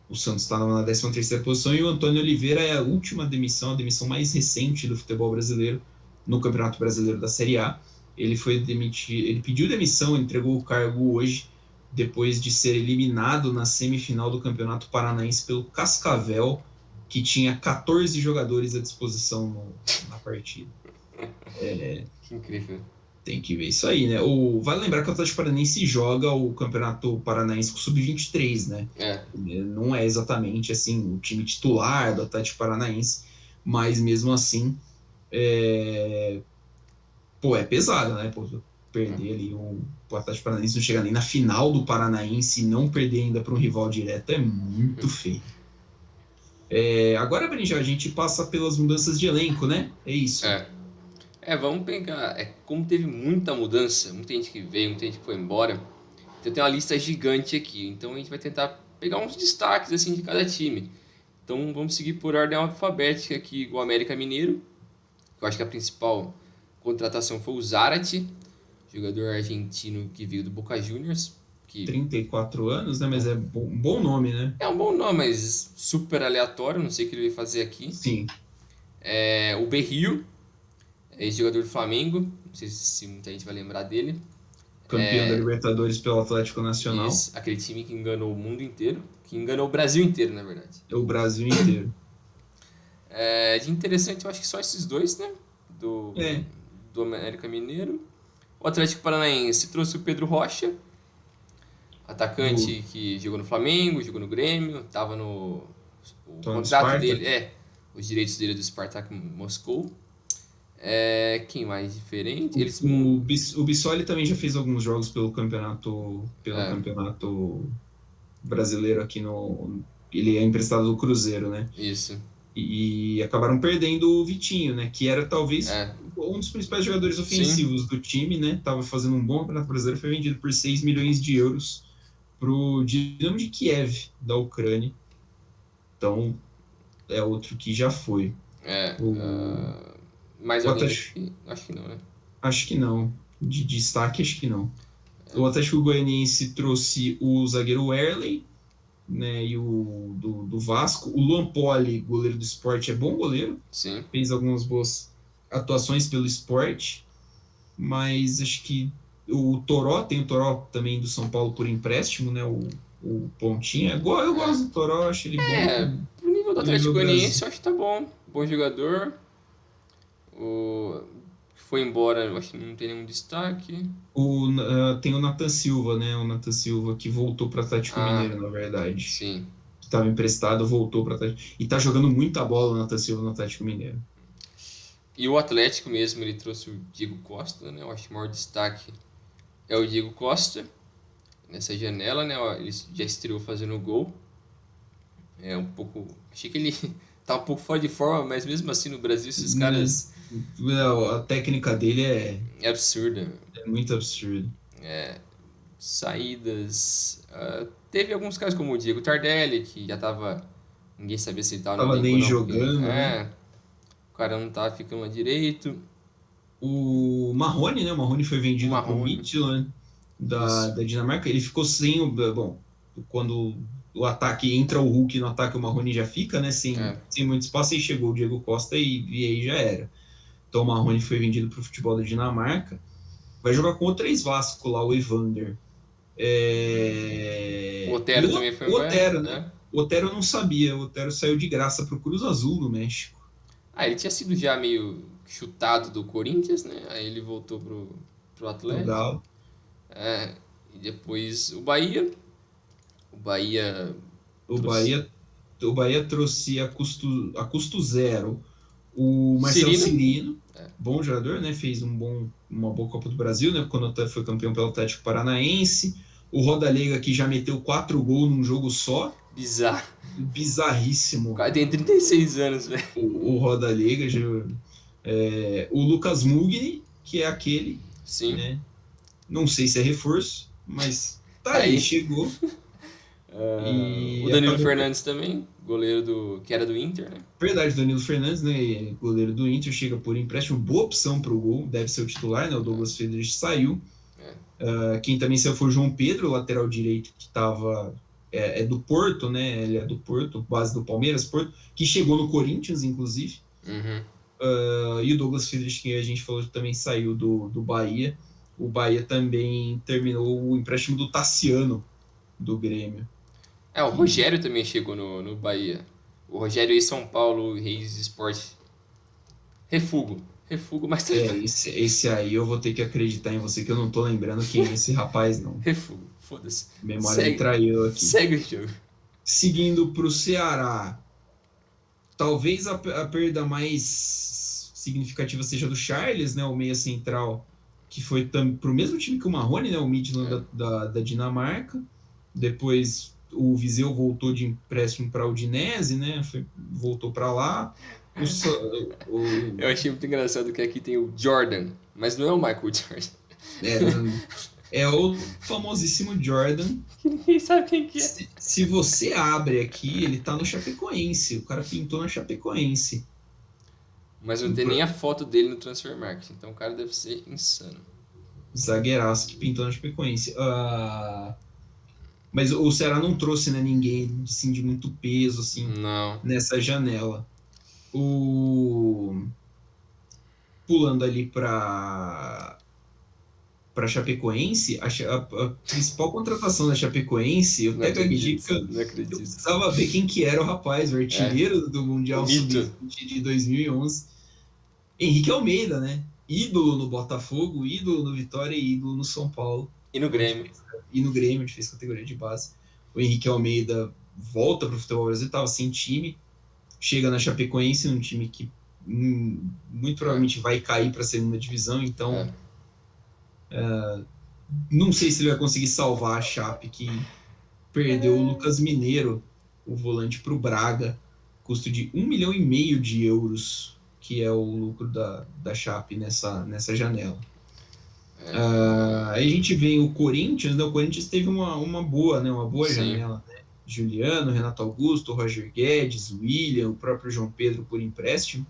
S1: O Santos está na 13ª posição e o Antônio Oliveira é a última demissão, a demissão mais recente do futebol brasileiro no Campeonato Brasileiro da Série A. Ele foi demitido, ele pediu demissão, entregou o cargo hoje depois de ser eliminado na semifinal do Campeonato Paranaense pelo Cascavel, que tinha 14 jogadores à disposição na partida.
S2: Que incrível.
S1: Tem que ver isso aí, né? Vale lembrar que o Atlético Paranaense joga o Campeonato Paranaense com Sub-23, né?
S2: É.
S1: Não é exatamente assim o time titular do Atlético Paranaense, mas mesmo assim, pô, é pesado, né? Pô, perder ali o Atlético Paranaense, não chegar nem na final do Paranaense e não perder ainda para um rival direto é muito feio. Agora, Brinja, a gente passa pelas mudanças de elenco, né? É isso.
S2: Vamos pegar. Como teve muita mudança, muita gente que veio, muita gente que foi embora. Então tem uma lista gigante aqui. Então a gente vai tentar pegar uns destaques assim de cada time. Então vamos seguir por ordem alfabética aqui, o América Mineiro. Eu acho que a principal contratação foi o Zarate, jogador argentino que veio do Boca Juniors.
S1: 34 anos, né? Mas é um bom nome, né?
S2: É um bom nome, mas super aleatório, não sei o que ele veio fazer aqui.
S1: Sim.
S2: O Berrio, ex-jogador do Flamengo, não sei se muita gente vai lembrar dele.
S1: Campeão da Libertadores pelo Atlético Nacional.
S2: Isso, aquele time que enganou o mundo inteiro, que enganou o Brasil inteiro, na verdade.
S1: O Brasil inteiro.
S2: De interessante, eu acho que só esses dois, né? Do América Mineiro. O Atlético Paranaense trouxe o Pedro Rocha, atacante que jogou no Flamengo, jogou no Grêmio, tava no... O contrato dele, os direitos dele é do Spartak Moscou. Quem mais diferente?
S1: O Bissoli também já fez alguns jogos pelo campeonato brasileiro aqui no... Ele é emprestado do Cruzeiro, né?
S2: Isso.
S1: E acabaram perdendo o Vitinho, né? Que era talvez um dos principais jogadores ofensivos do time, né? Tava fazendo um bom campeonato brasileiro, foi vendido por 6 milhões de euros pro Dinamo de Kiev, da Ucrânia. Então, é outro que já foi.
S2: Mais alguém? Acho que não, né?
S1: Acho que não. De destaque, acho que não. O Atlético Goianiense trouxe o zagueiro Werley, né, e o do Vasco. O Luan Poli, goleiro do Sport, é bom goleiro.
S2: Sim.
S1: Fez algumas boas atuações pelo Sport, mas acho que tem o Toró também do São Paulo por empréstimo, né, o Pontinha. Eu gosto do Toró, acho ele bom.
S2: Pro nível do Atlético Goianiense, eu acho que tá bom. Bom jogador. Foi embora, eu acho que não tem nenhum destaque.
S1: Tem o Nathan Silva, né? O Nathan Silva que voltou para o Atlético Mineiro, na verdade.
S2: Sim.
S1: Estava emprestado, voltou para o Atlético. E tá jogando muita bola o Nathan Silva no Atlético Mineiro.
S2: E o Atlético mesmo, ele trouxe o Diego Costa, né? Eu acho que o maior destaque é o Diego Costa. Nessa janela, né? Ele já estreou fazendo gol. Achei que ele tá um pouco fora de forma, mas mesmo assim no Brasil esses caras...
S1: A técnica dele é
S2: absurda.
S1: É muito absurdo.
S2: Saídas. Teve alguns casos como o Diego Tardelli, que já tava... Ninguém sabia se ele
S1: tava nem jogando,
S2: né? O cara não tava ficando lá direito.
S1: O Marrone, né? O Marrone foi vendido pro Midtjylland da Dinamarca. Ele ficou sem quando o ataque entra o Hulk no ataque, o Marrone já fica, né? Sem muito espaço. Aí chegou o Diego Costa e aí já era. Então o Marrone foi vendido para o futebol da Dinamarca. Vai jogar com o 3 Vasco lá, o Evander.
S2: O Otero também foi
S1: embora. O Otero, né? O Otero eu não sabia. O Otero saiu de graça para o Cruz Azul no México.
S2: Ele tinha sido já meio chutado do Corinthians, né? Aí ele voltou pro Atlético.
S1: Legal.
S2: E depois o Bahia. O Bahia
S1: trouxe a custo zero o Marcelo Cirino, bom jogador, né? Fez uma boa Copa do Brasil, né? Quando foi campeão pelo Atlético Paranaense. O Rodalega, que já meteu 4 gols num jogo só. Bizarríssimo.
S2: O cara tem 36 anos, velho.
S1: O Rodalega. O Lucas Mugni, que é aquele.
S2: Sim.
S1: Né? Não sei se é reforço, mas aí, chegou.
S2: O Danilo Fernandes também, goleiro que era do Inter, né?
S1: Verdade, Danilo Fernandes, né? Goleiro do Inter, chega por empréstimo, boa opção para o gol, deve ser o titular, né? O Douglas Friedrich saiu. Quem também saiu foi o João Pedro, lateral direito, que estava do Porto, né? Ele é do Porto, base do Palmeiras, Porto, que chegou no Corinthians, inclusive. E o Douglas Friedrich, que a gente falou, também saiu do Bahia. O Bahia também terminou o empréstimo do Tassiano, do Grêmio.
S2: O Rogério também chegou no Bahia. O Rogério e São Paulo, Reis Esporte. Refugo, mas...
S1: esse aí eu vou ter que acreditar em você, que eu não tô lembrando quem é esse rapaz, não.
S2: Refugo, foda-se.
S1: Memória me traiu aqui.
S2: Segue o jogo.
S1: Seguindo pro Ceará. Talvez a perda mais significativa seja do Charles, né? O meia central, que foi pro mesmo time que o Marrone, né? O Midtjylland da Dinamarca. Depois o Viseu voltou de empréstimo para a Udinese, né? Voltou para lá.
S2: Eu achei muito engraçado que aqui tem o Jordan, mas não é o Michael Jordan.
S1: É o famosíssimo Jordan.
S2: Que ninguém sabe quem que é.
S1: Se você abre aqui, ele tá no Chapecoense. O cara pintou na Chapecoense.
S2: Mas não tem nem a foto dele no Transfer Market, então o cara deve ser insano.
S1: Zagueiraço que pintou na Chapecoense. Mas o Ceará não trouxe, né, ninguém assim, de muito peso assim,
S2: Não.
S1: nessa janela. Pulando ali para Chapecoense, a principal contratação da Chapecoense, eu até gaguejei porque eu precisava ver quem que era o rapaz, o artilheiro do Mundial Sub-20 de 2011. Henrique Almeida, né? Ídolo no Botafogo, ídolo no Vitória e ídolo no São Paulo.
S2: E no Grêmio.
S1: E no Grêmio, a gente fez categoria de base. O Henrique Almeida volta para o futebol brasileiro, estava sem time, chega na Chapecoense, num time que muito provavelmente vai cair para a segunda divisão, então não sei se ele vai conseguir salvar a Chape, que perdeu o Lucas Mineiro, o volante, para o Braga, custo de 1,5 milhão de euros, que é o lucro da Chape nessa janela. Aí a gente vê o Corinthians, né? O Corinthians teve uma boa, né? Uma boa janela, né? Juliano, Renato Augusto, Roger Guedes, William, o próprio João Pedro por empréstimo.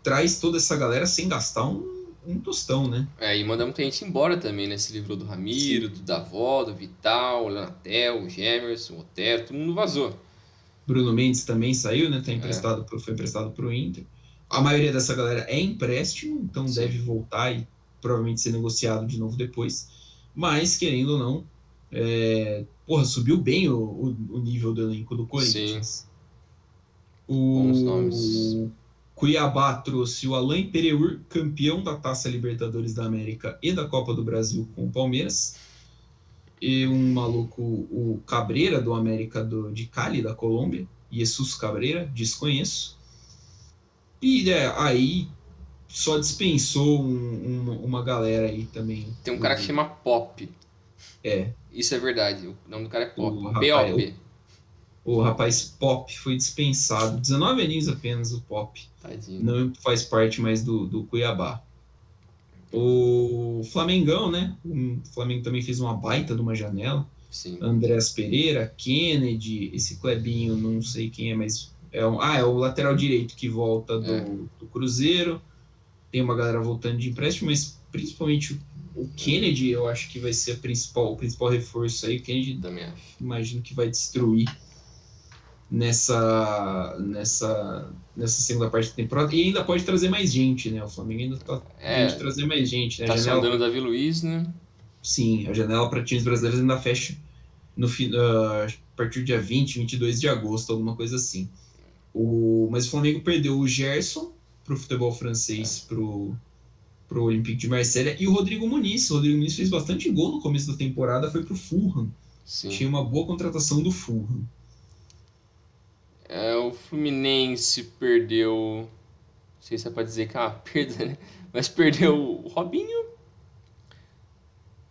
S1: Traz toda essa galera sem gastar um tostão, né?
S2: E manda muita gente embora também, né? Se livrou do Ramiro, do Davó, do Vital, o Leonatel, o Gemerson, o Otero, todo mundo vazou.
S1: Bruno Mendes também saiu, né? Foi emprestado para o Inter. A maioria dessa galera é empréstimo, então deve voltar e provavelmente ser negociado de novo depois. Mas, querendo ou não, subiu bem o nível do elenco do Corinthians.
S2: Bons nomes.
S1: Cuiabá trouxe o Alain Pereur, campeão da Taça Libertadores da América e da Copa do Brasil com o Palmeiras. E um maluco, o Cabreira, do América de Cali, da Colômbia. Jesus Cabreira, desconheço. E aí só dispensou uma galera aí também.
S2: Tem um cara que chama Pop. Isso é verdade, o nome do cara é Pop. P-O-P.
S1: O rapaz Pop foi dispensado. 19 aninhos apenas o Pop.
S2: Tadinho.
S1: Não faz parte mais do Cuiabá. O Flamengão, né? O Flamengo também fez uma baita de uma janela.
S2: Sim.
S1: Andrés Pereira, Kennedy, esse Clebinho, não sei quem é, mas é o lateral direito que volta do Cruzeiro. Tem uma galera voltando de empréstimo, mas principalmente o Kennedy, eu acho que vai ser o principal reforço aí. O Kennedy,
S2: também acho.
S1: Imagino que vai destruir nessa segunda parte da temporada. E ainda pode trazer mais gente, né? O Flamengo ainda pode trazer mais gente, né?
S2: Tá sondando o Davi Luiz, né?
S1: Sim, a janela para times brasileiros ainda fecha a partir do dia 20, 22 de agosto, alguma coisa assim. Mas o Flamengo perdeu o Gerson pro futebol francês, pro Olympique de Marselha, e o Rodrigo Muniz. O Rodrigo Muniz fez bastante gol no começo da temporada, foi pro Fulham.
S2: Sim.
S1: Tinha uma boa contratação do Fulham.
S2: O Fluminense perdeu... Não sei se é pra dizer que é uma perda, né? Mas perdeu o Robinho,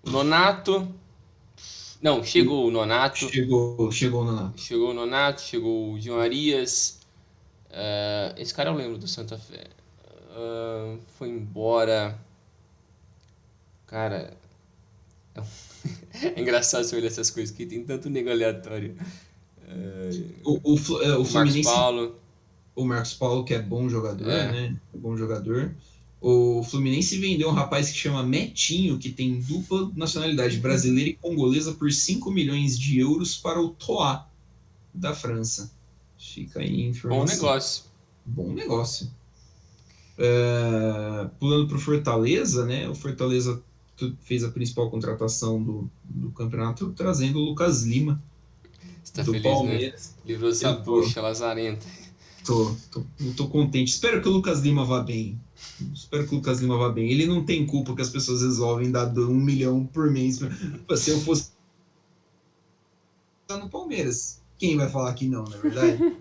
S2: o Nonato... Não, chegou o Nonato.
S1: Chegou o Nonato.
S2: Chegou o Nonato, chegou o João Arias. Esse cara eu lembro do Santa Fé. Foi embora. Cara, é engraçado você olhar essas coisas que tem tanto nego aleatório.
S1: O Fluminense,
S2: Marcos Paulo.
S1: O Marcos Paulo, que é bom jogador, né? É bom jogador. O Fluminense vendeu um rapaz que chama Metinho, que tem dupla nacionalidade brasileira e congolesa, por 5 milhões de euros para o Troyes, da França. Fica aí a informação. Bom negócio. Pulando para o Fortaleza, né? O Fortaleza fez a principal contratação do campeonato, trazendo o Lucas Lima,
S2: Você tá
S1: do
S2: feliz,
S1: Palmeiras.
S2: Né? Livrou essa bucha lazarenta.
S1: Tô contente. Espero que o Lucas Lima vá bem. Ele não tem culpa que as pessoas resolvem dar 1 milhão por mês. Se eu fosse no Palmeiras, quem vai falar que não, na verdade?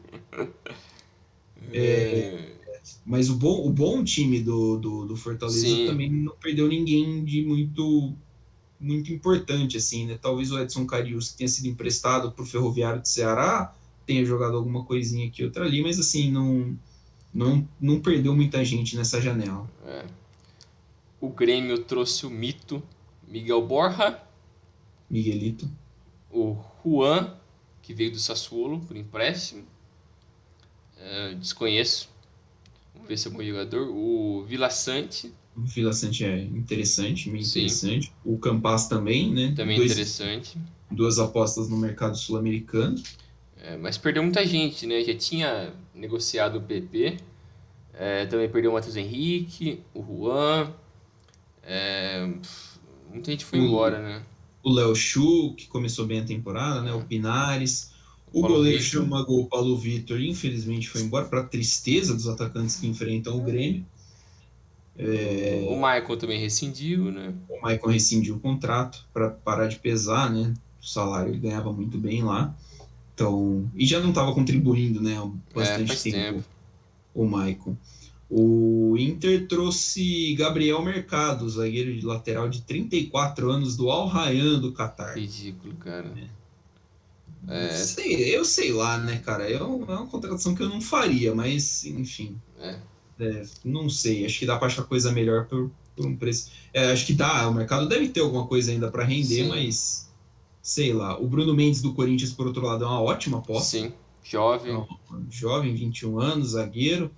S1: Mas o bom time do Fortaleza
S2: Sim,
S1: também não perdeu ninguém de muito importante, assim, né? Talvez o Edson Carius, que tenha sido emprestado para o Ferroviário de Ceará, tenha jogado alguma coisinha aqui, outra ali, mas assim, não perdeu muita gente nessa janela.
S2: é. O Grêmio trouxe o mito Miguel Borja,
S1: Miguelito.
S2: o Juan, que veio do Sassuolo por empréstimo. Desconheço. Vamos ver se é bom jogador. O Vila Sante,
S1: O Vila Sante é interessante, meio
S2: sim,
S1: interessante. O Campas também, né?
S2: também interessante.
S1: Duas apostas no mercado sul-americano.
S2: Mas perdeu muita gente, né? Já tinha negociado o PP. Também perdeu o Matheus Henrique, o Juan. Muita gente foi
S1: O
S2: embora, né?
S1: o Léo Chu, que começou bem a temporada, né? O Pinares.
S2: O
S1: O
S2: Paulo
S1: goleiro
S2: Vitor.
S1: chama gol Paulo Vitor, infelizmente foi embora, para tristeza dos atacantes que enfrentam o Grêmio.
S2: O Michael também rescindiu, né?
S1: O Maicon rescindiu o contrato para parar de pesar, né? O salário ele ganhava muito bem lá. Então, e já não estava contribuindo, né? Há bastante
S2: Faz tempo.
S1: tempo o Maicon. O Inter trouxe Gabriel Mercado, zagueiro de lateral de 34 anos do Al Rayyan do Catar.
S2: Ridículo, cara.
S1: Eu sei lá, né, cara? É uma contratação que eu não faria, mas, enfim.
S2: É,
S1: Não sei. Acho que dá para achar coisa melhor por um preço. Acho que dá. O mercado deve ter alguma coisa ainda para render,
S2: sim,
S1: mas sei lá. O Bruno Mendes do Corinthians, por outro lado, é uma ótima aposta.
S2: sim.
S1: É
S2: Jovem.
S1: um jovem, 21 anos, zagueiro,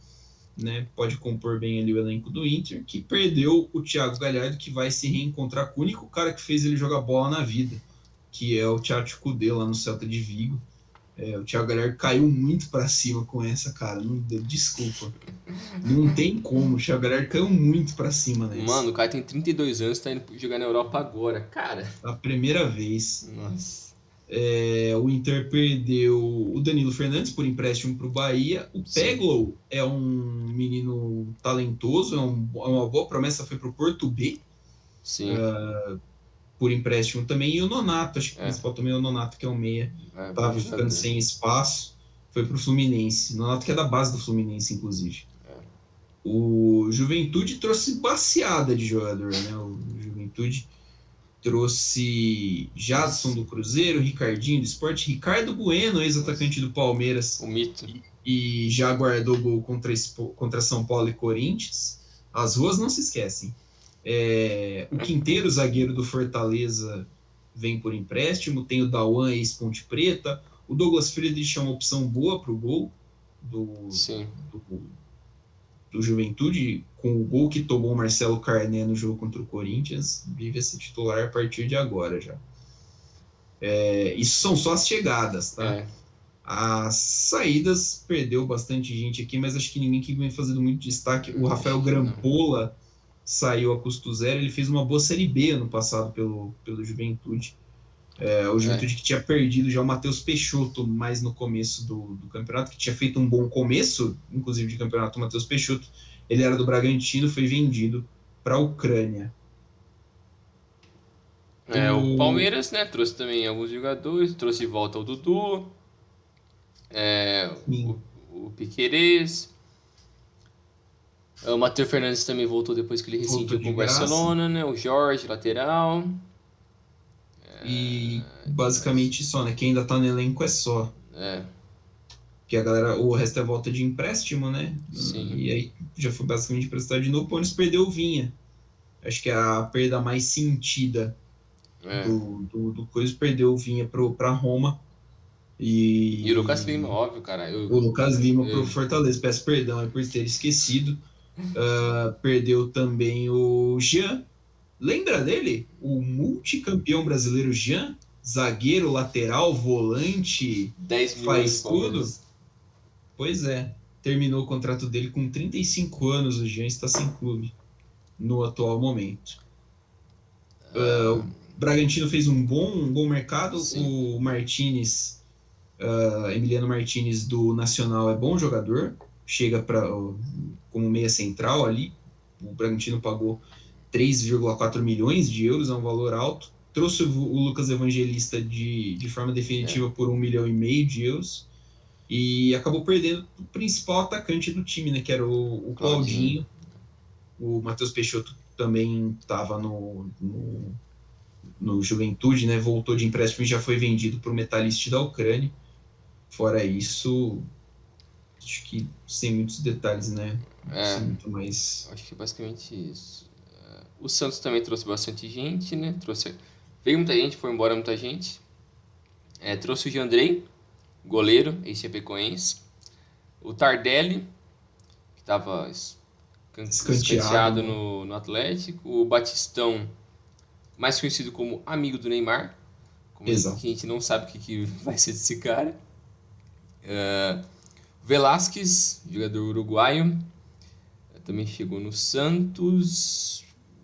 S1: né? Pode compor bem ali o elenco do Inter, que perdeu o Thiago Galhardo, que vai se reencontrar com o único cara que fez ele jogar bola na vida, que é o Thiago Cudê lá no Celta de Vigo. O Thiago Galhardo caiu muito para cima com essa, cara. Não, desculpa. Não tem como. O Thiago Galhardo caiu muito para cima nessa.
S2: Mano, o cara tem 32 anos, tá indo jogar na Europa agora. Cara.
S1: A primeira vez.
S2: Nossa.
S1: O Inter perdeu o Danilo Fernandes por empréstimo para o Bahia. O
S2: Sim,
S1: Peglow é um menino talentoso, é uma boa promessa, foi para o Porto B
S2: sim.
S1: por empréstimo também. E o Nonato, acho que o
S2: É,
S1: principal também é o Nonato, que é o meia.
S2: bom
S1: Tava ficando
S2: jogador.
S1: sem espaço, foi para o Fluminense. Nonato que é da base do Fluminense, inclusive. O Juventude trouxe baseada de jogador, né? O Juventude trouxe Jadson do Cruzeiro, Ricardinho do Sport, Ricardo Bueno, ex-atacante do
S2: O
S1: Palmeiras,
S2: mito.
S1: e já guardou gol contra São Paulo e Corinthians. As ruas não se esquecem. O Quinteiro, zagueiro do Fortaleza, vem por empréstimo. Tem o Dauan, ex-Ponte Preta. O Douglas Friedrich é uma opção boa para o gol do,
S2: Sim.
S1: do, do Juventude, com o gol que tomou o Marcelo Carné no jogo contra o Corinthians, vive esse titular a partir de agora já. Isso são só as chegadas, tá?
S2: É.
S1: As saídas perdeu bastante gente aqui, mas acho que ninguém que vem fazendo muito destaque. O Rafael Grampola saiu a custo zero, ele fez uma boa Série B ano passado pelo Juventude. O Juventude que tinha perdido já o Matheus Peixoto mais no começo do campeonato, que tinha feito um bom começo, inclusive de campeonato, o Matheus Peixoto. Ele era do Bragantino, foi vendido para a Ucrânia.
S2: O Palmeiras, né, trouxe também alguns jogadores, trouxe de volta o Dudu, o Piquerez. O Matheus Fernandes também voltou depois que ele rescindiu com o Barcelona, né? O Jorge, lateral.
S1: E basicamente só, né? Quem ainda tá no elenco é só.
S2: É.
S1: Porque a galera, o resto é volta de empréstimo, né?
S2: Sim.
S1: E aí já foi basicamente emprestado de novo. O Palmeiras perdeu o Vinha. Acho que é a perda mais sentida do coisa, perdeu o Vinha pra Roma.
S2: E o Lucas Lima, óbvio, cara.
S1: O Lucas Lima pro Fortaleza. Peço perdão por ter esquecido. Perdeu também o Jean. Lembra dele? O multicampeão brasileiro Jean? Zagueiro, lateral, volante,
S2: 10
S1: faz tudo.
S2: Palmeiras.
S1: Pois é. Terminou o contrato dele com 35 anos. O Jean está sem clube no atual momento. O Bragantino fez um bom mercado. Sim. O Martinez, Emiliano Martinez do Nacional é bom jogador. Chega como meia central ali. O Bragantino pagou 3,4 milhões de euros, é um valor alto. Trouxe o Lucas Evangelista de forma definitiva por 1,5 milhão de euros. E acabou perdendo o principal atacante do time, né? Que era o Claudinho. O Matheus Peixoto também estava no Juventude, né? Voltou de empréstimo e já foi vendido para o Metalist da Ucrânia. Fora isso, acho que sem muitos detalhes, né? Sem muito mais.
S2: Acho que é basicamente isso. O Santos também trouxe bastante gente, né? Veio muita gente, foi embora muita gente. Trouxe o Jandrei, goleiro, ex-chapecoense. O Tardelli, que estava escanteado no Atlético. O Batistão, mais conhecido como amigo do Neymar.
S1: Exato.
S2: Que a gente não sabe o que vai ser desse cara. Velásquez, jogador uruguaio, também chegou no Santos.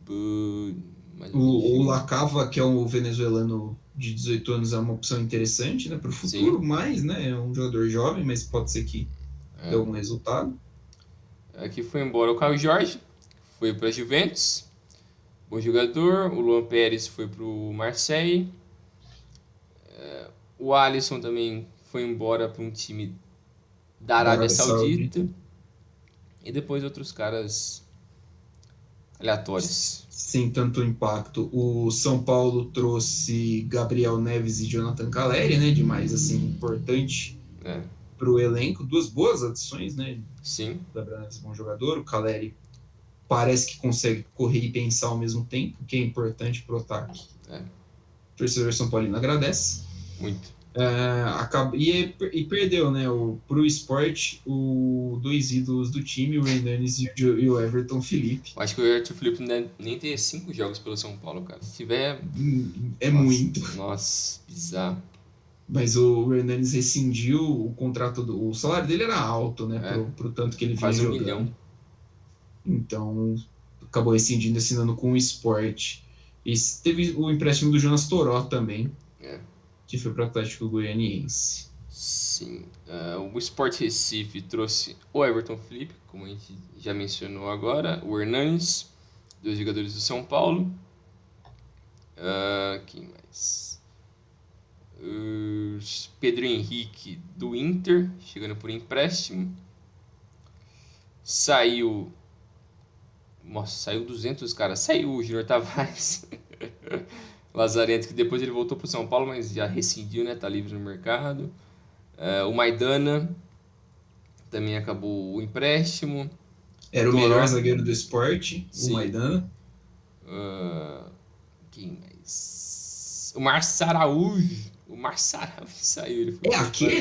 S1: O Lacava, que é um venezuelano de 18 anos, é uma opção interessante, né, para o futuro, mas, né, é um jogador jovem, mas pode ser que dê algum resultado.
S2: Aqui foi embora o Caio Jorge, foi para a Juventus, bom jogador. O Luan Pérez foi para o Marseille. O Alisson também foi embora para um time da Arábia Saudita. E depois outros caras aleatórios.
S1: Sem tanto impacto. O São Paulo trouxe Gabriel Neves e Jonathan Calleri, né? De mais, assim, importante para o elenco. Duas boas adições, né?
S2: Sim.
S1: O Gabriel Neves é um bom jogador. O Calleri parece que consegue correr e pensar ao mesmo tempo, que é importante para o ataque. O torcedor São Paulino agradece.
S2: Muito.
S1: E perdeu, né, pro Sport, dois ídolos do time, o Hernanes e o Everton Felipe.
S2: Acho que o Everton Felipe não deve nem ter 5 jogos pelo São Paulo, cara. Se tiver...
S1: muito.
S2: Nossa, bizarro.
S1: Mas o Hernanes rescindiu o contrato, o salário dele era alto, né, pro tanto que ele vinha jogando.
S2: Quase 1 milhão.
S1: Então, acabou rescindindo, assinando com o Sport. E teve o empréstimo do Jonas Toró também. Que foi para o Atlético Goianiense.
S2: Sim. O Sport Recife trouxe o Everton Felipe, como a gente já mencionou agora. O Hernanes, 2 jogadores do São Paulo. Quem mais? Pedro Henrique, do Inter, chegando por empréstimo. Saiu 200 caras. Saiu o Júnior Tavares. Lazarento, que depois ele voltou para o São Paulo, mas já rescindiu, né? Tá livre no mercado. O Maidana também acabou o empréstimo.
S1: Era o melhor zagueiro do Sport,
S2: sim.
S1: O Maidana.
S2: Quem mais? O Márcio Araújo. O Márcio Araújo saiu. Ele foi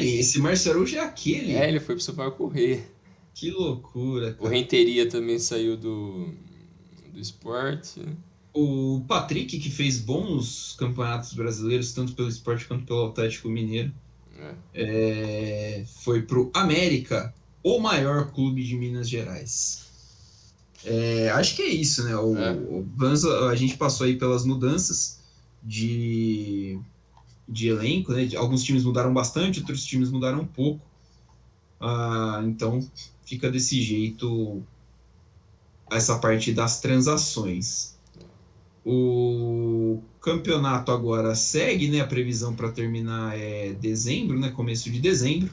S1: Esse Márcio Araújo é aquele?
S2: Ele foi pro São Paulo correr.
S1: Que loucura, cara.
S2: O Renteria também saiu do Sport.
S1: O Patrick, que fez bons campeonatos brasileiros, tanto pelo Sport quanto pelo Atlético Mineiro, foi pro América, o maior clube de Minas Gerais. Acho que é isso, né? A gente passou aí pelas mudanças de elenco, né? Alguns times mudaram bastante, outros times mudaram um pouco. Então, fica desse jeito essa parte das transações. O campeonato agora segue, né? A previsão para terminar é dezembro, né? Começo de dezembro.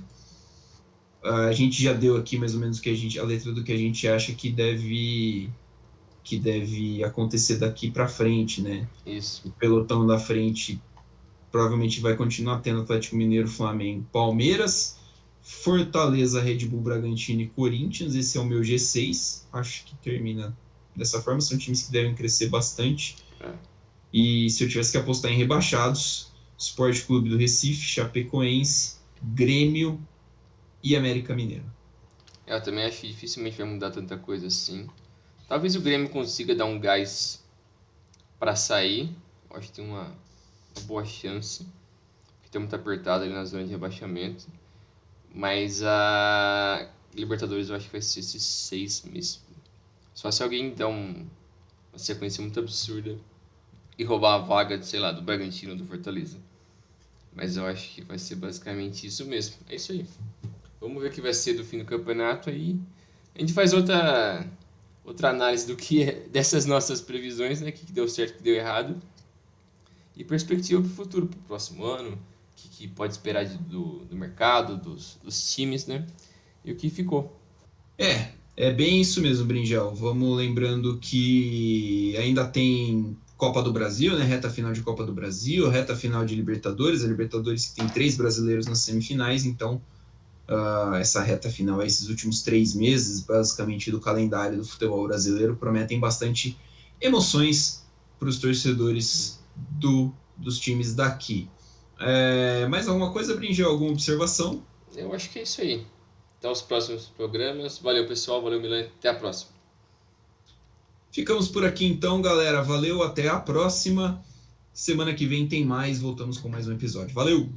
S1: A gente já deu aqui mais ou menos a letra do que a gente acha que deve acontecer daqui para frente, né?
S2: Isso.
S1: O pelotão da frente provavelmente vai continuar tendo Atlético Mineiro, Flamengo, Palmeiras, Fortaleza, Red Bull, Bragantino e Corinthians. Esse é o meu G6. Acho que termina dessa forma. São times que devem crescer bastante. E se eu tivesse que apostar em rebaixados, Sport Clube do Recife, Chapecoense, Grêmio e América Mineiro.
S2: Eu também acho que dificilmente vai mudar tanta coisa assim. Talvez o Grêmio consiga dar um gás para sair. Eu acho que tem uma boa chance. Porque tem muito apertado ali na zona de rebaixamento. Mas a Libertadores eu acho que vai ser esses 6 mesmo. Só se alguém der uma sequência muito absurda e roubar a vaga, sei lá, do Bragantino ou do Fortaleza. Mas eu acho que vai ser basicamente isso mesmo. É isso aí. Vamos ver o que vai ser do fim do campeonato aí. A gente faz outra análise do que dessas nossas previsões, né? O que deu certo, o que deu errado. E perspectiva para o futuro, para o próximo ano. O que pode esperar do mercado, dos times, né? E o que ficou.
S1: É bem isso mesmo, Brinjal. Vamos lembrando que ainda tem Copa do Brasil, né? Reta final de Copa do Brasil, reta final de Libertadores. A Libertadores que tem 3 brasileiros nas semifinais, então essa reta final, esses últimos 3 meses, basicamente, do calendário do futebol brasileiro, prometem bastante emoções para os torcedores dos times daqui. Mais alguma coisa, Brinjal? Alguma observação?
S2: Eu acho que é isso aí. Até os próximos programas. Valeu, pessoal. Valeu, Milan. Até a próxima.
S1: Ficamos por aqui então, galera. Valeu, até a próxima. Semana que vem tem mais. Voltamos com mais um episódio. Valeu!